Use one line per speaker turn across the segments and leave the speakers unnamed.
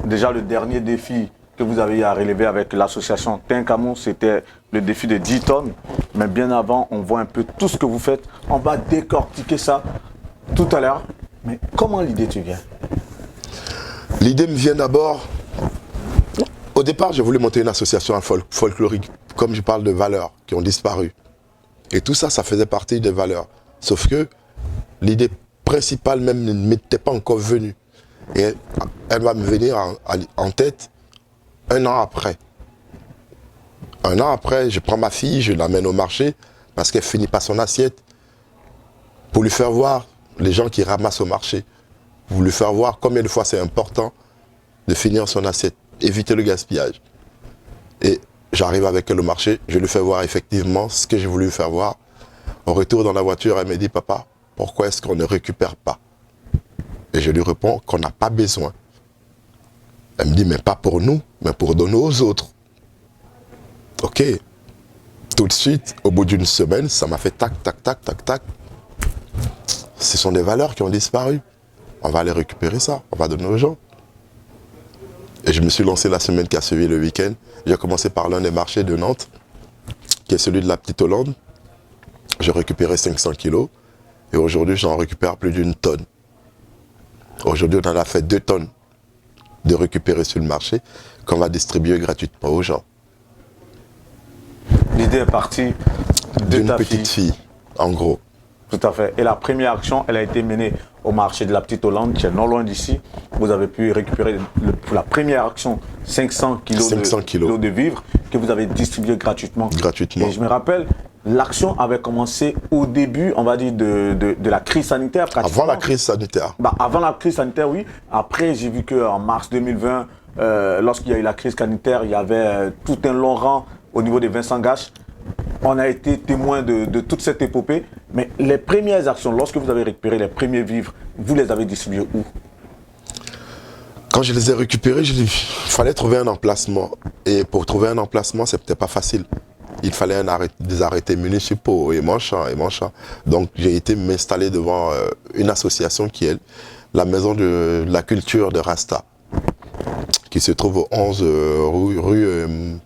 déjà le dernier défi que vous avez eu à relever avec l'association Tinkamou, c'était le défi de 10 tonnes. Mais bien avant, on voit un peu tout ce que vous faites. On va décortiquer ça tout à l'heure. Mais comment l'idée te vient?
L'idée me vient d'abord. Au départ, j'ai voulu monter une association folklorique. Comme je parle de valeurs qui ont disparu. Et tout ça, ça faisait partie des valeurs. Sauf que l'idée principale même ne m'était pas encore venue. Et elle va me venir en tête un an après. Un an après, je prends ma fille, je l'amène au marché parce qu'elle finit pas son assiette pour lui faire voir les gens qui ramassent au marché. Pour lui faire voir combien de fois c'est important de finir son assiette, éviter le gaspillage. Et j'arrive avec elle au marché, je lui fais voir effectivement ce que j'ai voulu lui faire voir. Au retour dans la voiture, elle me dit, papa, pourquoi est-ce qu'on ne récupère pas? Et je lui réponds qu'on n'a pas besoin. Elle me dit, mais pas pour nous, mais pour donner aux autres. Ok. Tout de suite, au bout d'une semaine, ça m'a fait tac, tac, tac, tac, tac. Ce sont des valeurs qui ont disparu. On va aller récupérer ça, on va donner aux gens. Et je me suis lancé la semaine qui a suivi le week-end. J'ai commencé par l'un des marchés de Nantes, qui est celui de la Petite Hollande. J'ai récupéré 500 kilos. Et aujourd'hui, j'en récupère plus d'une tonne. Aujourd'hui, on en a fait 2 tonnes de récupérer sur le marché qu'on va distribuer gratuitement aux gens.
L'idée est partie
D'une petite fille, en gros.
Tout à fait. Et la première action, elle a été menée au marché de la Petite Hollande, qui est non loin d'ici. Vous avez pu récupérer pour la première action 500 kilos de vivres que vous avez distribués gratuitement.
Gratuitement.
Et je me rappelle, l'action avait commencé au début, on va dire, de la crise sanitaire.
Avant la crise sanitaire.
Avant la crise sanitaire, oui. Après, j'ai vu qu'en mars 2020, lorsqu'il y a eu la crise sanitaire, il y avait tout un long rang au niveau des Vincent Gache. On a été témoin de toute cette épopée. Mais les premières actions, lorsque vous avez récupéré les premiers vivres, vous les avez distribués où?
Quand je les ai récupérés, il fallait trouver un emplacement. Et pour trouver un emplacement, c'était pas facile. Il fallait des arrêtés municipaux et manchants. Donc j'ai été m'installer devant une association qui est la Maison de la Culture de Rasta, qui se trouve au 11 rue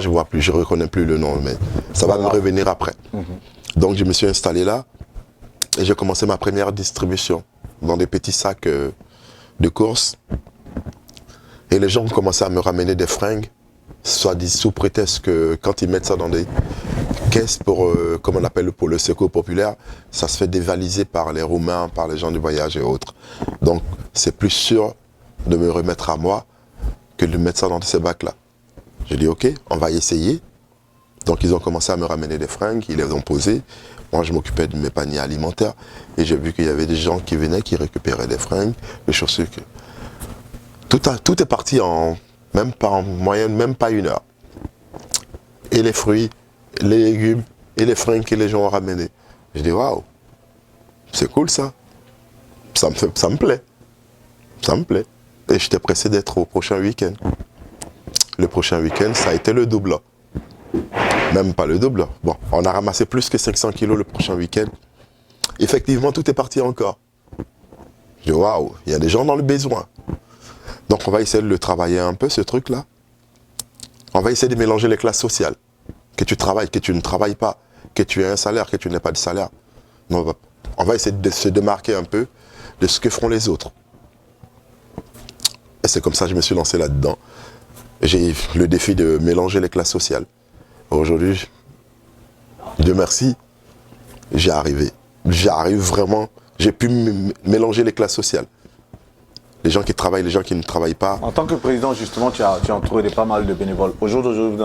je vois plus, je reconnais plus le nom, mais ça va me revenir après. Donc je me suis installé là et j'ai commencé ma première distribution dans des petits sacs de course. Et les gens ont commencé à me ramener des fringues, soit dit sous prétexte que quand ils mettent ça dans des caisses pour, comme on appelle pour le secours populaire, ça se fait dévaliser par les Roumains, par les gens du voyage et autres. Donc c'est plus sûr de me remettre à moi que de mettre ça dans ces bacs-là. J'ai dit ok, on va essayer. Donc ils ont commencé à me ramener des fringues, ils les ont posées. Moi je m'occupais de mes paniers alimentaires et j'ai vu qu'il y avait des gens qui venaient, qui récupéraient des fringues, des chaussures. Tout est parti en moyenne, même pas 1 heure. Et les fruits, les légumes et les fringues que les gens ont ramenés. Je dis waouh, c'est cool ça. Ça me plaît. Ça me plaît. Et j'étais pressé d'être au prochain week-end. Le prochain week-end, ça a été le double. Même pas le double. Bon, on a ramassé plus que 500 kilos le prochain week-end. Effectivement, tout est parti encore. Je dis, waouh, il y a des gens dans le besoin. Donc, on va essayer de le travailler un peu, ce truc-là. On va essayer de mélanger les classes sociales. Que tu travailles, que tu ne travailles pas. Que tu aies un salaire, que tu n'aies pas de salaire. Donc, on va essayer de se démarquer un peu de ce que feront les autres. Et c'est comme ça que je me suis lancé là-dedans. J'ai le défi de mélanger les classes sociales. Aujourd'hui, Dieu merci, j'y arrivé. J'arrive vraiment, j'ai pu mélanger les classes sociales. Les gens qui travaillent, les gens qui ne travaillent pas.
En tant que président, justement, tu as entouré de pas mal de bénévoles. Aujourd'hui,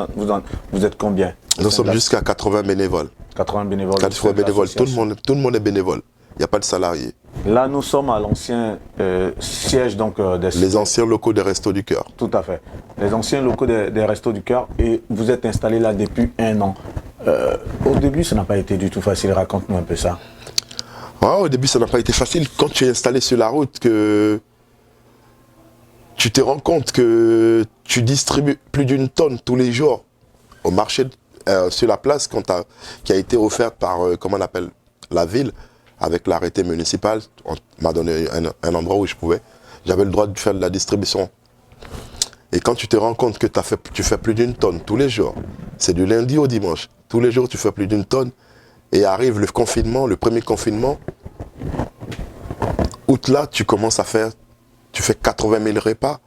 vous êtes combien?
Nous sommes jusqu'à 80 bénévoles.
80 bénévoles.
80 bénévoles, tout le monde est bénévole. Il n'y a pas de salariés.
Là, nous sommes à l'ancien siège donc,
les anciens locaux des Restos du Cœur.
Tout à fait. Les anciens locaux des Restos du Cœur. Et vous êtes installé là depuis 1 an. Au début, ça n'a pas été du tout facile. Raconte-nous un peu ça.
Au début, ça n'a pas été facile. Quand tu es installé sur la route, que tu te rends compte que tu distribues plus d'1 tonne tous les jours au marché, sur la place qui a été offerte par, comment on appelle, la ville. Avec l'arrêté municipal, on m'a donné un endroit où je pouvais j'avais le droit de faire de la distribution. Et quand tu te rends compte que tu fais plus d'une tonne tous les jours, c'est du lundi au dimanche, tous les jours tu fais plus d'une tonne, et arrive le confinement, le premier confinement, août là, tu commences à faire, tu fais 80 000 repas.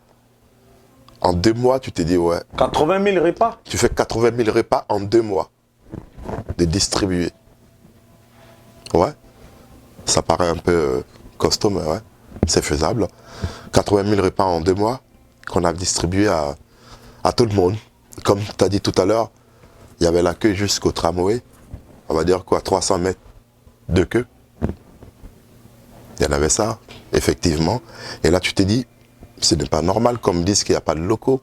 En 2 mois, tu t'es dit, ouais.
80 000 repas?
Tu fais 80 000 repas en 2 mois, de distribuer. Ouais, ça paraît un peu costaud, mais ouais, c'est faisable. 80 000 repas en 2 mois qu'on a distribué à tout le monde. Comme tu as dit tout à l'heure, il y avait la queue jusqu'au tramway. On va dire quoi, 300 mètres de queue. Il y en avait ça, effectivement. Et là, tu t'es dit, ce n'est pas normal, comme ils disent qu'il n'y a pas de locaux.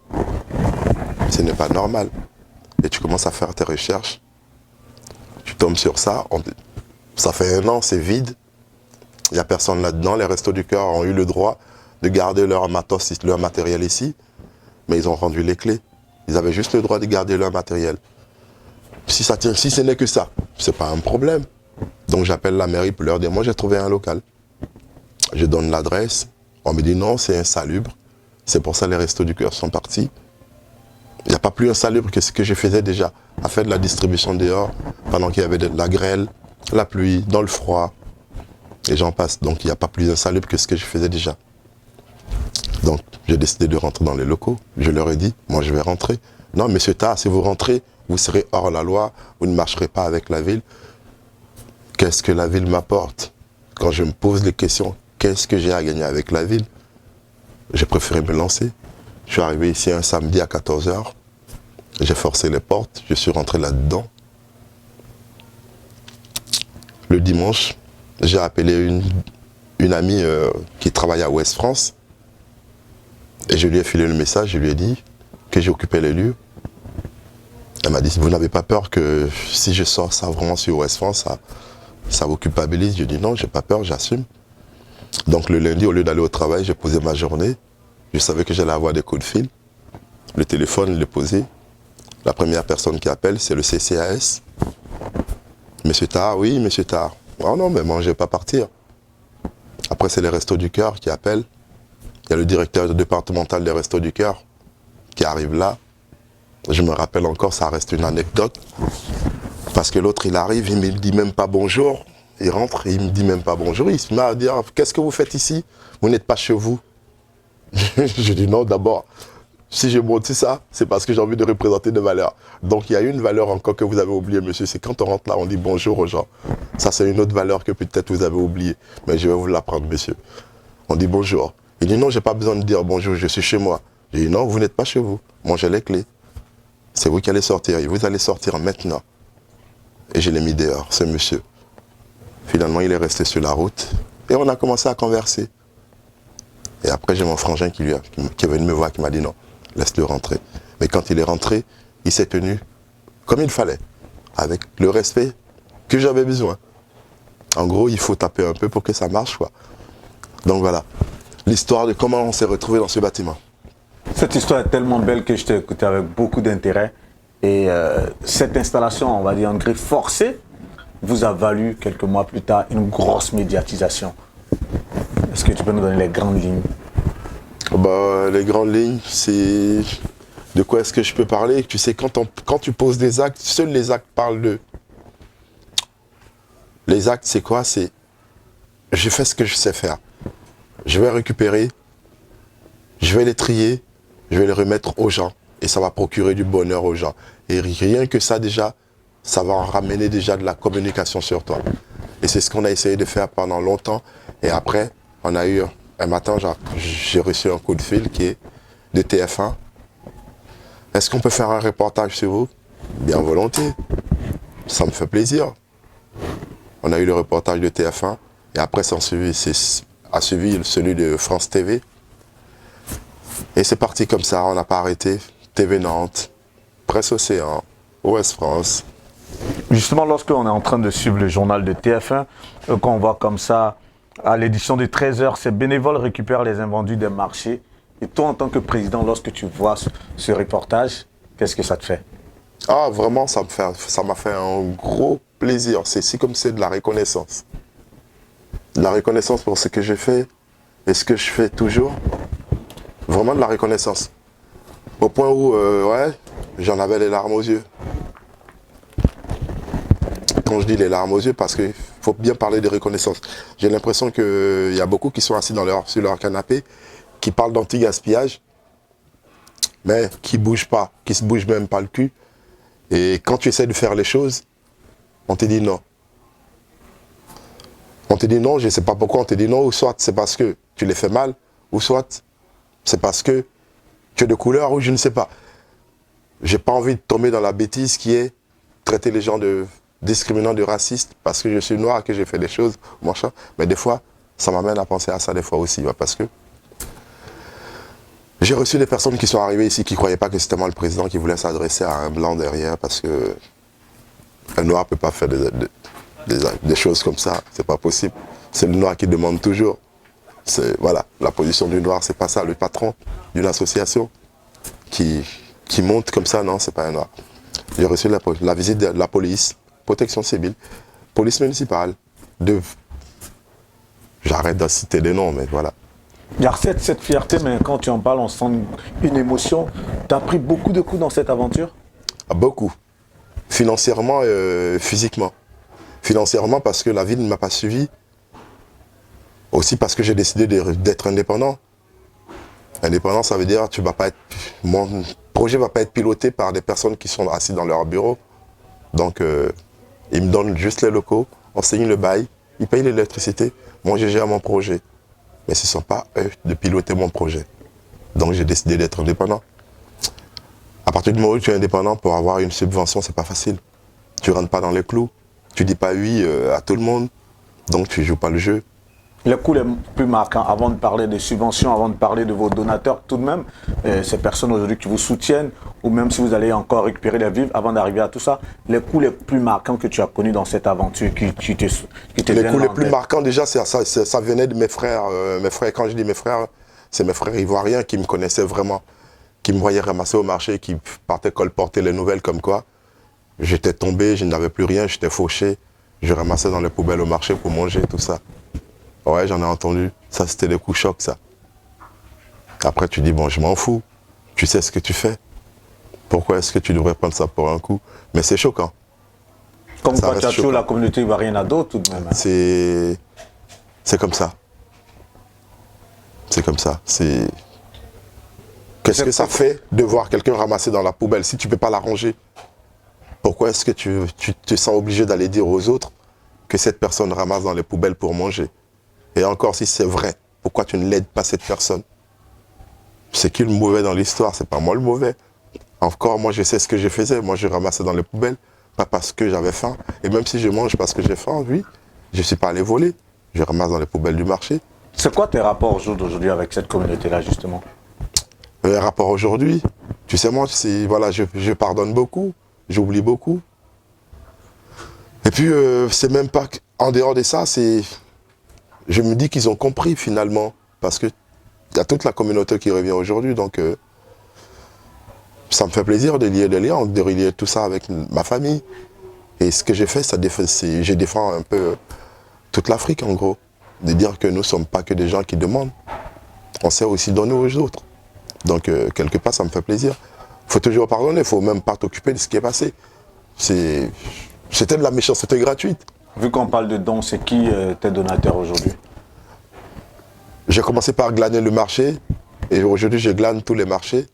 Ce n'est pas normal. Et tu commences à faire tes recherches. Tu tombes sur ça. Ça fait 1 an, c'est vide. Il n'y a personne là-dedans. Les Restos du Cœur ont eu le droit de garder leur matos, leur matériel ici. Mais ils ont rendu les clés. Ils avaient juste le droit de garder leur matériel. Si ce n'est que ça, c'est pas un problème. Donc j'appelle la mairie pour leur dire, moi j'ai trouvé un local. Je donne l'adresse. On me dit non, c'est insalubre. C'est pour ça que les Restos du Cœur sont partis. Il n'y a pas plus insalubre que ce que je faisais déjà, à faire de la distribution dehors, pendant qu'il y avait de la grêle, la pluie, dans le froid, et j'en passe. Donc il n'y a pas plus insalubre que ce que je faisais déjà. Donc j'ai décidé de rentrer dans les locaux. Je leur ai dit, moi je vais rentrer. Non, monsieur Tar, si vous rentrez, vous serez hors la loi, vous ne marcherez pas avec la ville. Qu'est-ce que la ville m'apporte? Quand je me pose les questions, qu'est-ce que j'ai à gagner avec la ville? J'ai préféré me lancer. Je suis arrivé ici un samedi à 14 h. J'ai forcé les portes, je suis rentré là-dedans. Le dimanche, j'ai appelé une amie qui travaille à Ouest France. Et je lui ai filé le message, je lui ai dit que j'occupais les lieux. Elle m'a dit, vous n'avez pas peur que si je sors ça vraiment sur Ouest France, ça vous culpabilise? Je lui ai dit non, j'ai pas peur, j'assume. Donc le lundi, au lieu d'aller au travail, j'ai posé ma journée. Je savais que j'allais avoir des coups de fil. Le téléphone, je l'ai posé. La première personne qui appelle, c'est le CCAS. Monsieur Tar, oui, monsieur Tar. Oh non, mais moi, je ne vais pas partir. Après, c'est les Restos du Cœur qui appellent. Il y a le directeur départemental des Restos du Cœur qui arrive là. Je me rappelle encore, ça reste une anecdote. Parce que l'autre, il arrive, il ne me dit même pas bonjour. Il rentre, il ne me dit même pas bonjour. Il se met à dire, qu'est-ce que vous faites ici? Vous n'êtes pas chez vous. Je dis non, d'abord, si je monte ça, c'est parce que j'ai envie de représenter des valeurs. Donc il y a une valeur encore que vous avez oubliée, monsieur, c'est quand on rentre là, on dit bonjour aux gens. Ça, c'est une autre valeur que peut-être vous avez oubliée, mais je vais vous l'apprendre, monsieur. On dit bonjour. Il dit non, j'ai pas besoin de dire bonjour, je suis chez moi. Je dis non, vous n'êtes pas chez vous. Moi, j'ai les clés. C'est vous qui allez sortir, et vous allez sortir maintenant. Et je l'ai mis dehors, ce monsieur. Finalement, il est resté sur la route, et on a commencé à converser. Et après, j'ai mon frangin qui est venu me voir, qui m'a dit non, laisse-le rentrer. Mais quand il est rentré, il s'est tenu comme il fallait, avec le respect que j'avais besoin. En gros, il faut taper un peu pour que ça marche, quoi. Donc voilà, l'histoire de comment on s'est retrouvé dans ce bâtiment.
Cette histoire est tellement belle que je t'ai écouté avec beaucoup d'intérêt. Et cette installation, on va dire en griffe forcée, vous a valu quelques mois plus tard une grosse médiatisation. Est-ce que tu peux nous donner les grandes lignes?
Les grandes lignes, c'est... De quoi est-ce que je peux parler? Tu sais, quand tu poses des actes, seuls les actes parlent d'eux. Les actes, c'est quoi? C'est... Je fais ce que je sais faire. Je vais récupérer, je vais les trier, je vais les remettre aux gens. Et ça va procurer du bonheur aux gens. Et rien que ça, déjà, ça va en ramener déjà de la communication sur toi. Et c'est ce qu'on a essayé de faire pendant longtemps. Et après, on a eu, un matin, j'ai reçu un coup de fil qui est de TF1. Est-ce qu'on peut faire un reportage sur vous? Bien volontiers. Ça me fait plaisir. On a eu le reportage de TF1. Et après, a suivi celui de France TV. Et c'est parti comme ça, on n'a pas arrêté. TV Nantes, Presse Océan, Ouest France.
Justement, lorsqu'on est en train de suivre le journal de TF1, quand on voit comme ça, à l'édition de 13 h, ces bénévoles récupèrent les invendus des marchés. Et toi, en tant que président, lorsque tu vois ce reportage, qu'est-ce que ça te fait?
Ah, vraiment, ça m'a fait un gros plaisir. C'est comme c'est de la reconnaissance. De la reconnaissance pour ce que j'ai fait Et ce que je fais toujours, vraiment de la reconnaissance. Au point où, ouais, j'en avais les larmes aux yeux. Quand je dis les larmes aux yeux, parce qu'il faut bien parler de reconnaissance. J'ai l'impression qu'il y a beaucoup qui sont assis sur leur canapé, qui parlent d'anti-gaspillage, mais qui ne bougent pas, qui ne se bougent même pas le cul. Et quand tu essaies de faire les choses, on te dit non. On te dit non, je ne sais pas pourquoi on te dit non, ou soit c'est parce que tu les fais mal, ou soit c'est parce que tu es de couleur, ou je ne sais pas. J'ai pas envie de tomber dans la bêtise qui est traiter les gens de discriminants, de racistes, parce que je suis noir, que j'ai fait des choses, machin. Mais des fois, ça m'amène à penser à ça des fois aussi, parce que j'ai reçu des personnes qui sont arrivées ici qui ne croyaient pas que c'était moi le président, qui voulait s'adresser à un blanc derrière, parce que un noir ne peut pas faire des choses comme ça, c'est pas possible. C'est le noir qui demande toujours. Voilà, la position du noir, c'est pas ça. Le patron d'une association qui monte comme ça, non, c'est pas un noir. J'ai reçu la visite de la police, protection civile, police municipale, j'arrête de citer des noms, mais voilà.
Il y a cette fierté, mais quand tu en parles, on sent une émotion. Tu as pris beaucoup de coups dans cette aventure?
Beaucoup. Financièrement et physiquement. Financièrement parce que la vie ne m'a pas suivi. Aussi parce que j'ai décidé d'être indépendant. Indépendant, ça veut dire que mon projet ne va pas être piloté par des personnes qui sont assises dans leur bureau. Donc, ils me donnent juste les locaux, on signe le bail, ils payent l'électricité. Moi, je gère mon projet. Mais ce ne sont pas eux de piloter mon projet. Donc, j'ai décidé d'être indépendant. À partir du moment où tu es indépendant, pour avoir une subvention, ce n'est pas facile. Tu ne rentres pas dans les clous. Tu ne dis pas oui à tout le monde. Donc, tu ne joues pas le jeu.
Les coups les plus marquants, avant de parler des subventions, avant de parler de vos donateurs, tout de même, ces personnes aujourd'hui qui vous soutiennent, ou même si vous allez encore récupérer les vivres, avant d'arriver à tout ça, les coups les plus marquants que tu as connus dans cette aventure qui te
Les coups les plus marquants, déjà, ça venait de mes frères. Mes frères, quand je dis mes frères, c'est mes frères ivoiriens qui me connaissaient vraiment, qui me voyaient ramasser au marché, qui partaient colporter les nouvelles comme quoi. J'étais tombé, je n'avais plus rien, j'étais fauché. Je ramassais dans les poubelles au marché pour manger, tout ça. Ouais, j'en ai entendu. Ça, c'était des coups chocs, ça. Après, tu dis, bon, je m'en fous. Tu sais ce que tu fais. Pourquoi est-ce que tu devrais prendre ça pour un coup? Mais c'est choquant.
Comme quoi tu as toujours la communauté ivoirienne à d'autres, tout de même.
C'est comme ça. C'est comme ça. Qu'est-ce que ça fait de voir quelqu'un ramasser dans la poubelle si tu ne peux pas la ranger? Pourquoi est-ce que tu te sens obligé d'aller dire aux autres que cette personne ramasse dans les poubelles pour manger? Et encore, si c'est vrai, pourquoi tu ne l'aides pas cette personne? C'est qui le mauvais dans l'histoire? C'est pas moi le mauvais. Encore, moi, je sais ce que je faisais. Moi, je ramassais dans les poubelles, pas parce que j'avais faim. Et même si je mange parce que j'ai faim, oui, je ne suis pas allé voler. Je ramasse dans les poubelles du marché.
C'est quoi tes rapports aujourd'hui avec cette communauté-là, justement?
Les rapports aujourd'hui, tu sais, moi, voilà, je pardonne beaucoup, j'oublie beaucoup. Et puis, c'est même pas... En dehors de ça, c'est... Je me dis qu'ils ont compris finalement, parce qu'il y a toute la communauté qui revient aujourd'hui, donc ça me fait plaisir de lier des liens, de relier tout ça avec ma famille. Et ce que j'ai fait, je défends un peu toute l'Afrique en gros, de dire que nous ne sommes pas que des gens qui demandent, on sait aussi donner aux autres. Donc quelque part, ça me fait plaisir. Il faut toujours pardonner, il ne faut même pas t'occuper de ce qui est passé. C'était de la méchanceté gratuite.
Vu qu'on parle de dons, c'est qui tes donateurs aujourd'hui?
J'ai commencé par glaner le marché et aujourd'hui je glane tous les marchés.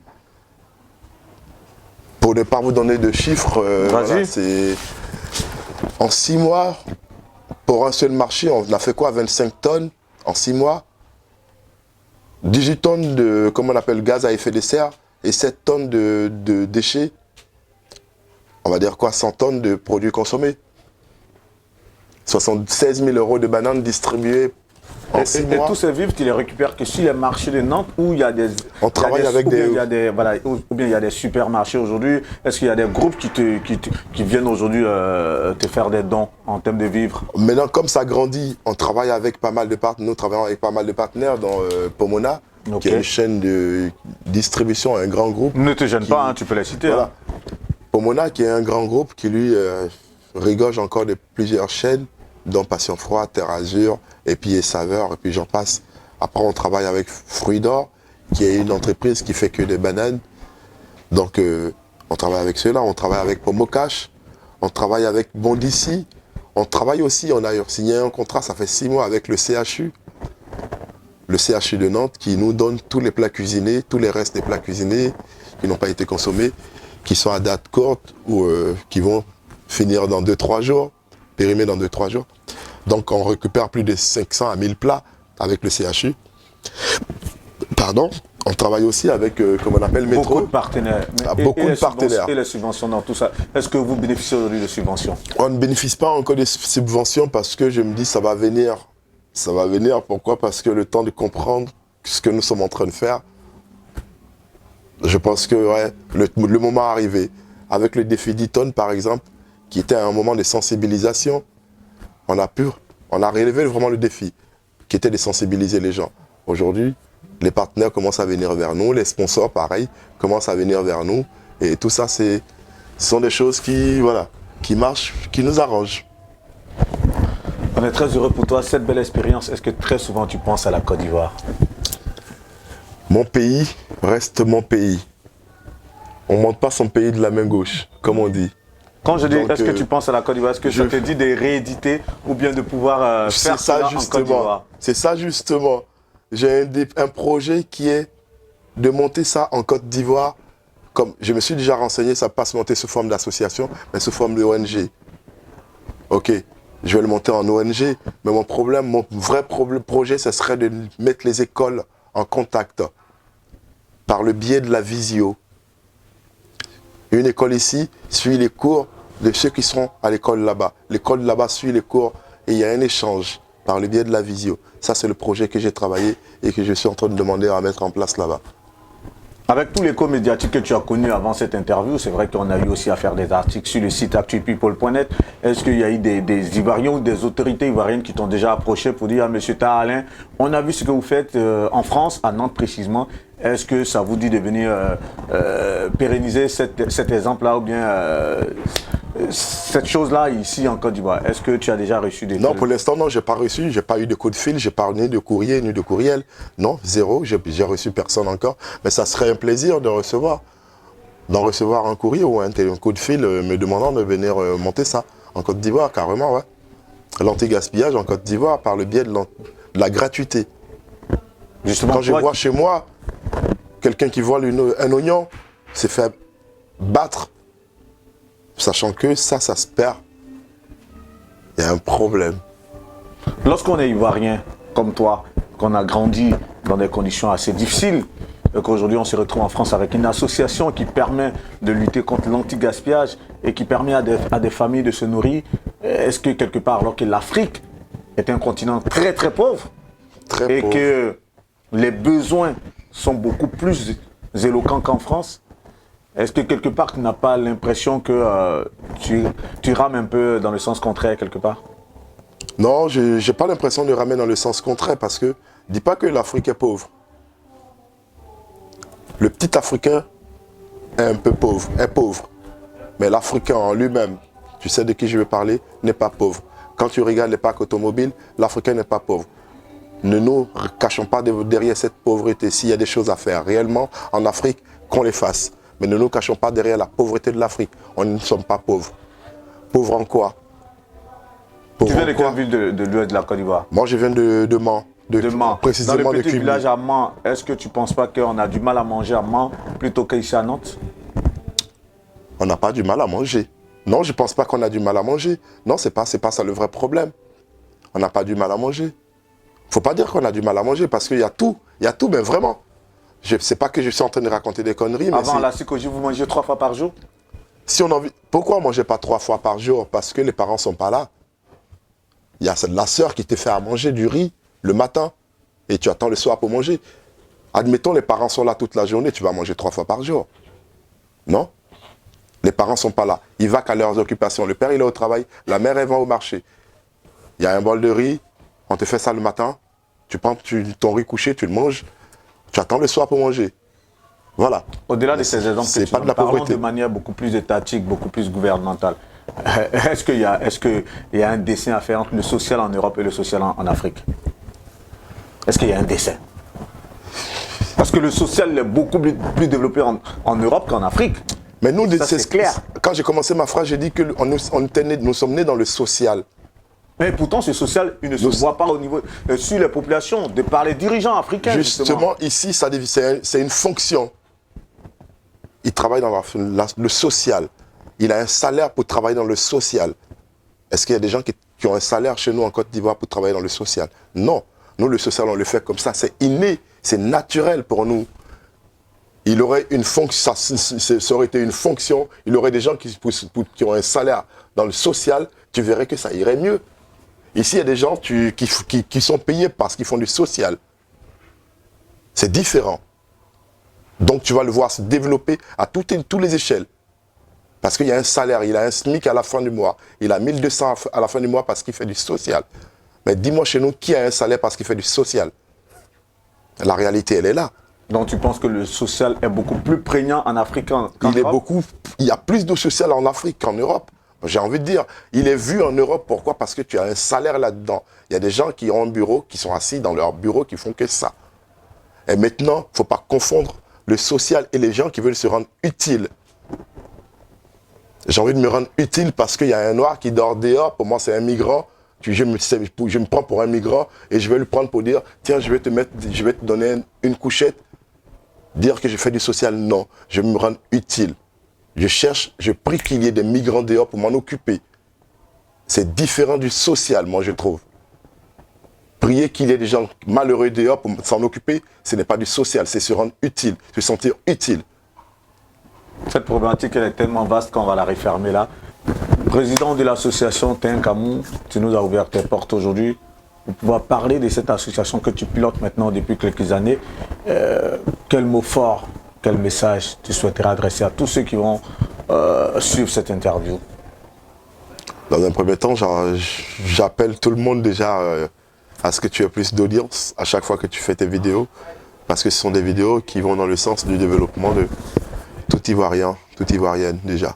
Pour ne pas vous donner de chiffres, voilà, c'est en 6 mois, pour un seul marché, on a fait quoi? 25 tonnes en 6 mois. 18 tonnes de, comment on appelle, gaz à effet de serre et 7 tonnes de déchets. On va dire quoi? 100 tonnes de produits consommés. 76 000 € de bananes distribuées en 6 mois.
Et tous ces vivres, tu les récupères que sur les marchés de Nantes où il y a des...
On travaille avec des...
Ou bien il y a des supermarchés aujourd'hui. Est-ce qu'il y a des groupes qui viennent aujourd'hui te faire des dons en termes de vivres?
Maintenant, comme ça grandit, on travaille avec pas mal de partenaires. Nous travaillons avec pas mal de partenaires dans Pomona, qui est une chaîne de distribution, un grand groupe.
Ne te gêne pas, hein, tu peux les citer.
Voilà.
Hein.
Pomona, qui est un grand groupe qui lui regorge encore de plusieurs chaînes, dont Passion Froid, Terre Azur, et puis Saveur, et puis j'en passe. Après, on travaille avec Fruits d'Or, qui est une entreprise qui fait que des bananes. Donc, on travaille avec ceux-là. On travaille avec Pomocash. On travaille avec Bondici. On travaille aussi, on a signé un contrat, ça fait 6 mois avec le CHU. Le CHU de Nantes qui nous donne tous les plats cuisinés, tous les restes des plats cuisinés qui n'ont pas été consommés, qui sont à date courte ou qui vont finir dans 2-3 jours, périmés dans 2-3 jours. Donc on récupère plus de 500 à 1000 plats avec le CHU. Pardon. On travaille aussi avec, comme on appelle, Métro.
Beaucoup de partenaires.
Beaucoup de partenaires.
Et les subventions dans tout ça. Est-ce que vous bénéficiez aujourd'hui de subventions?
On ne bénéficie pas encore des subventions parce que je me dis ça va venir. Ça va venir, pourquoi? Parce que le temps de comprendre ce que nous sommes en train de faire, je pense que ouais, le moment est arrivé. Avec le défi d'Eton, par exemple, qui était un moment de sensibilisation, on a relevé vraiment le défi, qui était de sensibiliser les gens. Aujourd'hui, les partenaires commencent à venir vers nous, les sponsors, pareil, commencent à venir vers nous. Et tout ça, ce sont des choses qui marchent, qui nous arrangent.
On est très heureux pour toi, cette belle expérience. Est-ce que très souvent tu penses à la Côte d'Ivoire?
Mon pays reste mon pays. On ne monte pas son pays de la main gauche, comme on dit.
Quand je dis est-ce que tu penses à la Côte d'Ivoire, est-ce que je te dis de rééditer ou bien de pouvoir faire ça en Côte d'Ivoire?
C'est ça justement. J'ai un projet qui est de monter ça en Côte d'Ivoire. Comme je me suis déjà renseigné, ça ne peut pas se monter sous forme d'association, mais sous forme de ONG. Ok, je vais le monter en ONG, mais mon vrai projet, ce serait de mettre les écoles en contact par le biais de la visio. Une école ici suit les cours de ceux qui sont à l'école là-bas. L'école là-bas suit les cours et il y a un échange par le biais de la visio. Ça, c'est le projet que j'ai travaillé et que je suis en train de demander à mettre en place là-bas.
Avec tout l'écho médiatique que tu as connu avant cette interview, c'est vrai qu'on a eu aussi à faire des articles sur le site actupeople.net. Est-ce qu'il y a eu des Ivoiriens ou des autorités ivoiriennes qui t'ont déjà approché pour dire à M. Taha-Alain, on a vu ce que vous faites en France, à Nantes précisément. Est-ce que ça vous dit de venir pérenniser cet exemple-là ou bien cette chose-là ici en Côte d'Ivoire? Est-ce que tu as déjà reçu des...
Non, pour l'instant, non, je n'ai pas reçu. Je n'ai pas eu de coup de fil, je n'ai pas ni de courrier, ni de courriel. Non, zéro. J'ai reçu personne encore. Mais ça serait un plaisir de recevoir. D'en recevoir un courrier ou un coup de fil me demandant de venir monter ça en Côte d'Ivoire, carrément, ouais. L'anti-gaspillage en Côte d'Ivoire par le biais de la gratuité. Justement, quand je vois chez moi quelqu'un qui vole un oignon, s'est fait battre, sachant que ça se perd. Il y a un problème.
Lorsqu'on est ivoirien, comme toi, qu'on a grandi dans des conditions assez difficiles, et qu'aujourd'hui on se retrouve en France avec une association qui permet de lutter contre l'anti-gaspillage et qui permet à des familles de se nourrir, est-ce que quelque part, alors que l'Afrique est un continent très très pauvre, et que les besoins sont beaucoup plus éloquents qu'en France, est-ce que quelque part tu n'as pas l'impression que tu rames un peu dans le sens contraire quelque part?
Non, je n'ai pas l'impression de ramer dans le sens contraire parce que, dis pas que l'Afrique est pauvre. Le petit Africain est un peu pauvre, Mais l'Africain en lui-même, tu sais de qui je veux parler, n'est pas pauvre. Quand tu regardes les parcs automobiles, l'Africain n'est pas pauvre. Ne nous cachons pas derrière cette pauvreté. S'il y a des choses à faire réellement en Afrique, qu'on les fasse. Mais ne nous cachons pas derrière la pauvreté de l'Afrique. On ne sommes pas pauvres. Pauvres en quoi?
Tu viens de quelle ville de l'ouest de la Côte d'Ivoire?
Moi, je viens de Mans.
De Mans.
Précisément
dans le petit
de
village à Mans, est-ce que tu ne penses pas qu'on a du mal à manger à Mans plutôt qu'ici à Nantes?
On n'a pas du mal à manger. Non, je ne pense pas qu'on a du mal à manger. Non, c'est pas ça le vrai problème. On n'a pas du mal à manger. Il ne faut pas dire qu'on a du mal à manger parce qu'il y a tout. Il y a tout, mais vraiment. Je sais pas que je suis en train de raconter des conneries. Mais
avant la psychologie, vous mangez 3 fois par jour?
Si on a envie... Pourquoi on ne mangeait pas 3 fois par jour? Parce que les parents ne sont pas là. Il y a la sœur qui te fait à manger du riz le matin et tu attends le soir pour manger. Admettons, les parents sont là toute la journée, tu vas manger 3 fois par jour. Non? Les parents ne sont pas là. Ils vont qu'à leurs occupations. Le père, il est au travail, la mère, elle va au marché. Il y a un bol de riz, on te fait ça le matin, tu prends ton riz couché, tu le manges, tu attends le soir pour manger. Voilà.
Au-delà de ces exemples,
c'est pas de la pauvreté.
Parlons de manière beaucoup plus étatique, beaucoup plus gouvernementale. Est-ce qu'il y a un dessin à faire entre le social en Europe et le social en Afrique? Est-ce qu'il y a un décès? Parce que le social est beaucoup plus développé en Europe qu'en Afrique.
Mais nous,
c'est clair.
Quand j'ai commencé ma phrase, j'ai dit que nous sommes nés dans le social.
Mais pourtant, ce social, il ne se voit pas au niveau sur les populations, de par les dirigeants africains.
Justement, ici, c'est une fonction. Il travaille dans le social. Il a un salaire pour travailler dans le social. Est-ce qu'il y a des gens qui ont un salaire chez nous en Côte d'Ivoire pour travailler dans le social? Non. Nous, le social, on le fait comme ça. C'est inné, c'est naturel pour nous. Il aurait une fonction, ça aurait été une fonction. Il y aurait des gens qui ont un salaire dans le social. Tu verrais que ça irait mieux. Ici, il y a des gens qui sont payés parce qu'ils font du social. C'est différent. Donc, tu vas le voir se développer à toutes les échelles. Parce qu'il y a un salaire, il a un SMIC à la fin du mois. Il a 1200 à la fin du mois parce qu'il fait du social. Mais dis-moi chez nous, qui a un salaire parce qu'il fait du social? La réalité, elle est là.
Donc, tu penses que le social est beaucoup plus prégnant en Afrique qu'en Europe?
Il y a plus de social en Afrique qu'en Europe. J'ai envie de dire, il est vu en Europe. Pourquoi? Parce que tu as un salaire là-dedans. Il y a des gens qui ont un bureau, qui sont assis dans leur bureau, qui font que ça. Et maintenant, il ne faut pas confondre le social et les gens qui veulent se rendre utiles. J'ai envie de me rendre utile parce qu'il y a un noir qui dort dehors. Pour moi, c'est un migrant. Je me prends pour un migrant et je vais le prendre pour dire, tiens, je vais te donner une couchette. Dire que je fais du social, non. Je me rends utile. Je prie qu'il y ait des migrants dehors pour m'en occuper. C'est différent du social, moi, je trouve. Prier qu'il y ait des gens malheureux dehors pour s'en occuper, ce n'est pas du social, c'est se rendre utile, se sentir utile.
Cette problématique, elle est tellement vaste qu'on va la refermer là. Président de l'association Tinkamou, tu nous as ouvert tes portes aujourd'hui pour pouvoir parler de cette association que tu pilotes maintenant depuis quelques années. Quel mot fort, quel message tu souhaiterais adresser à tous ceux qui vont suivre cette interview?
Dans un premier temps, j'appelle tout le monde déjà à ce que tu aies plus d'audience à chaque fois que tu fais tes vidéos, parce que ce sont des vidéos qui vont dans le sens du développement de tout Ivoirien, toute Ivoirienne déjà.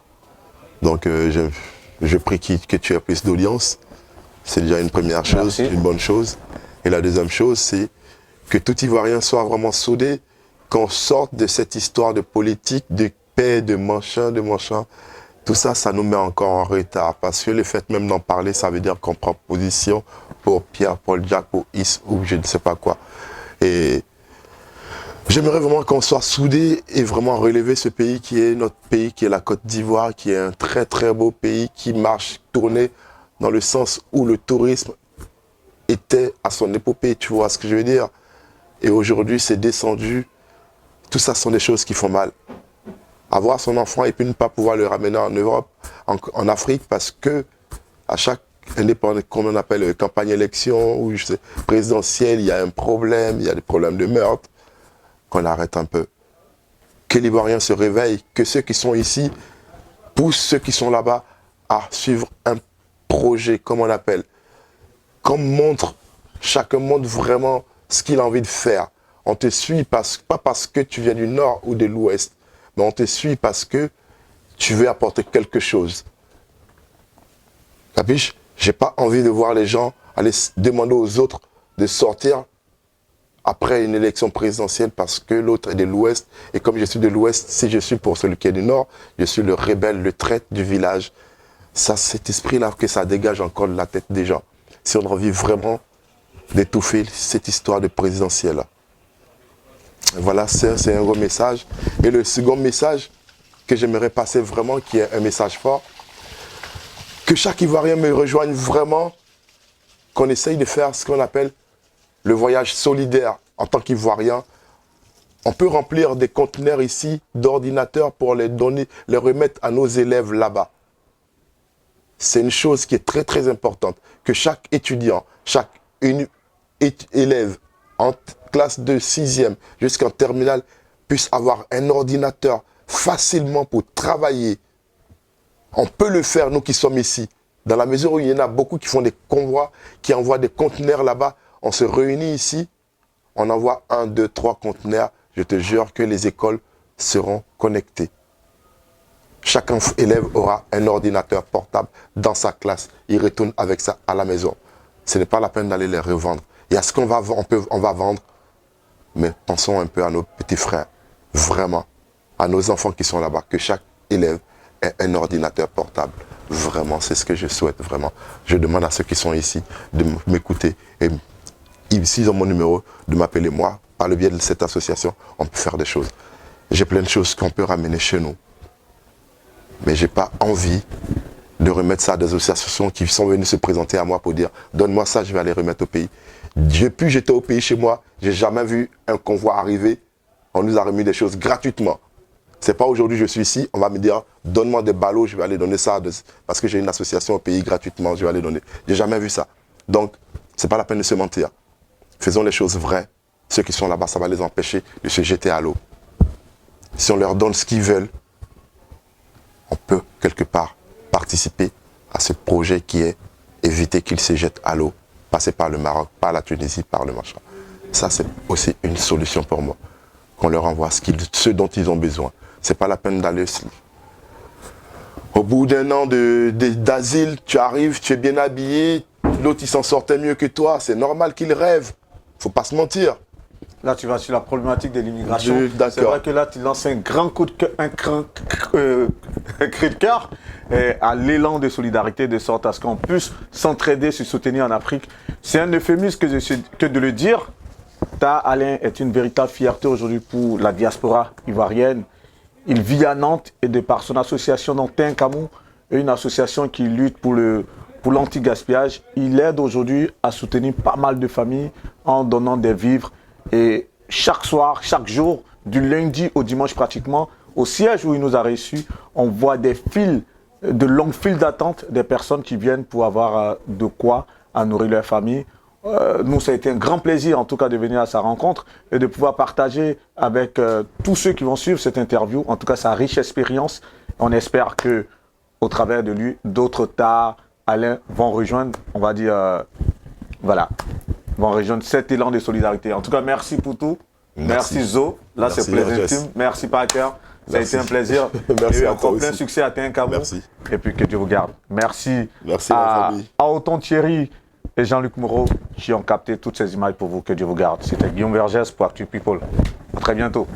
Donc je prie que tu aies plus d'audience. C'est déjà une première chose, une bonne chose. Et la deuxième chose, c'est que tout Ivoirien soit vraiment soudé, qu'on sorte de cette histoire de politique, de paix, de machin, Tout ça, ça nous met encore en retard. Parce que le fait même d'en parler, ça veut dire qu'on prend position pour Pierre, Paul, Jacques, pour Is ou je ne sais pas quoi. Et j'aimerais vraiment qu'on soit soudés et vraiment relever ce pays qui est notre pays, qui est la Côte d'Ivoire, qui est un très très beau pays, qui marche, tourné dans le sens où le tourisme était à son épopée, tu vois ce que je veux dire. Et aujourd'hui, c'est descendu. Tout ça sont des choses qui font mal. Avoir son enfant et puis ne pas pouvoir le ramener en Europe, en Afrique, parce que à chaque indépendance, comme on appelle campagne élection ou présidentielle, il y a un problème, il y a des problèmes de meurtre, qu'on arrête un peu. Que l'Ivoirien se réveille, que ceux qui sont ici poussent ceux qui sont là-bas à suivre un projet, comme on appelle. Chacun montre vraiment ce qu'il a envie de faire. On te suit pas parce que tu viens du nord ou de l'ouest, mais on te suit parce que tu veux apporter quelque chose. Capiche? J'ai pas envie de voir les gens aller demander aux autres de sortir après une élection présidentielle parce que l'autre est de l'ouest. Et comme je suis de l'ouest, si je suis pour celui qui est du nord, je suis le rebelle, le traître du village. Ça, cet esprit-là, que ça dégage encore de la tête des gens. Si on a envie vraiment d'étouffer cette histoire de présidentielle-là. Voilà, c'est un gros message. Et le second message que j'aimerais passer vraiment, qui est un message fort, que chaque Ivoirien me rejoigne vraiment, qu'on essaye de faire ce qu'on appelle le voyage solidaire en tant qu'Ivoirien. On peut remplir des conteneurs ici d'ordinateurs pour les donner, les remettre à nos élèves là-bas. C'est une chose qui est très très importante, que chaque étudiant, chaque élève en classe de 6e jusqu'en terminale puisse avoir un ordinateur facilement pour travailler. On peut le faire, nous qui sommes ici. Dans la mesure où il y en a beaucoup qui font des convois, qui envoient des conteneurs là-bas, on se réunit ici, on envoie 1, 2, 3 conteneurs. Je te jure que les écoles seront connectées. Chaque élève aura un ordinateur portable dans sa classe. Il retourne avec ça à la maison. Ce n'est pas la peine d'aller les revendre. Il y a ce qu'on va, on va vendre, mais pensons un peu à nos petits frères, vraiment, à nos enfants qui sont là-bas, que chaque élève ait un ordinateur portable. Vraiment, c'est ce que je souhaite, vraiment. Je demande à ceux qui sont ici de m'écouter et s'ils ont mon numéro, de m'appeler moi. Par le biais de cette association, on peut faire des choses. J'ai plein de choses qu'on peut ramener chez nous. Mais je n'ai pas envie de remettre ça à des associations qui sont venues se présenter à moi pour dire « Donne-moi ça, je vais aller remettre au pays ». Depuis que j'étais au pays chez moi, je n'ai jamais vu un convoi arriver. On nous a remis des choses gratuitement. Ce n'est pas aujourd'hui je suis ici, on va me dire « Donne-moi des ballots, je vais aller donner ça parce que j'ai une association au pays gratuitement, je vais aller donner ». Je n'ai jamais vu ça. Donc, ce n'est pas la peine de se mentir. Faisons les choses vraies. Ceux qui sont là-bas, ça va les empêcher de se jeter à l'eau. Si on leur donne ce qu'ils veulent, on peut quelque part participer à ce projet qui est éviter qu'ils se jettent à l'eau, passer par le Maroc, par la Tunisie, par le machin. Ça, c'est aussi une solution pour moi. Qu'on leur envoie ce dont ils ont besoin. Ce n'est pas la peine d'aller... Au bout d'un an d'asile, tu arrives, tu es bien habillé, l'autre il s'en sortait mieux que toi, c'est normal qu'il rêve. Faut pas se mentir.
Là, tu vas sur la problématique de l'immigration. C'est
D'accord.
vrai que là, tu lances un grand coup de cœur, un cri de cœur à l'élan de solidarité, de sorte à ce qu'on puisse s'entraider, se soutenir en Afrique. C'est un euphémisme que de le dire. Alain est une véritable fierté aujourd'hui pour la diaspora ivoirienne. Il vit à Nantes et de par son association Nantin Camou, une association qui lutte pour l'anti-gaspillage, il aide aujourd'hui à soutenir pas mal de familles en donnant des vivres. Et chaque soir, chaque jour, du lundi au dimanche pratiquement, au siège où il nous a reçus, on voit des files, de longues files d'attente des personnes qui viennent pour avoir de quoi à nourrir leur famille. Nous, ça a été un grand plaisir en tout cas de venir à sa rencontre et de pouvoir partager avec tous ceux qui vont suivre cette interview, en tout cas sa riche expérience. On espère que au travers de lui, d'autres tas, Alain, vont rejoindre, on va dire, voilà, vont rejoindre cet élan de solidarité. En tout cas, merci pour tout. Merci Zo. Là, c'est plaisir intime. Merci Parker. Ça a été un plaisir.
Merci
et
à toi
encore plein
aussi.
succès à Tinkamou.
Merci.
Et puis que Dieu vous garde. Merci,
Merci la famille.
à Auton Thierry et Jean-Luc Moreau qui ont capté toutes ces images pour vous. Que Dieu vous garde. C'était Guillaume Vergès pour Actu People. À très bientôt.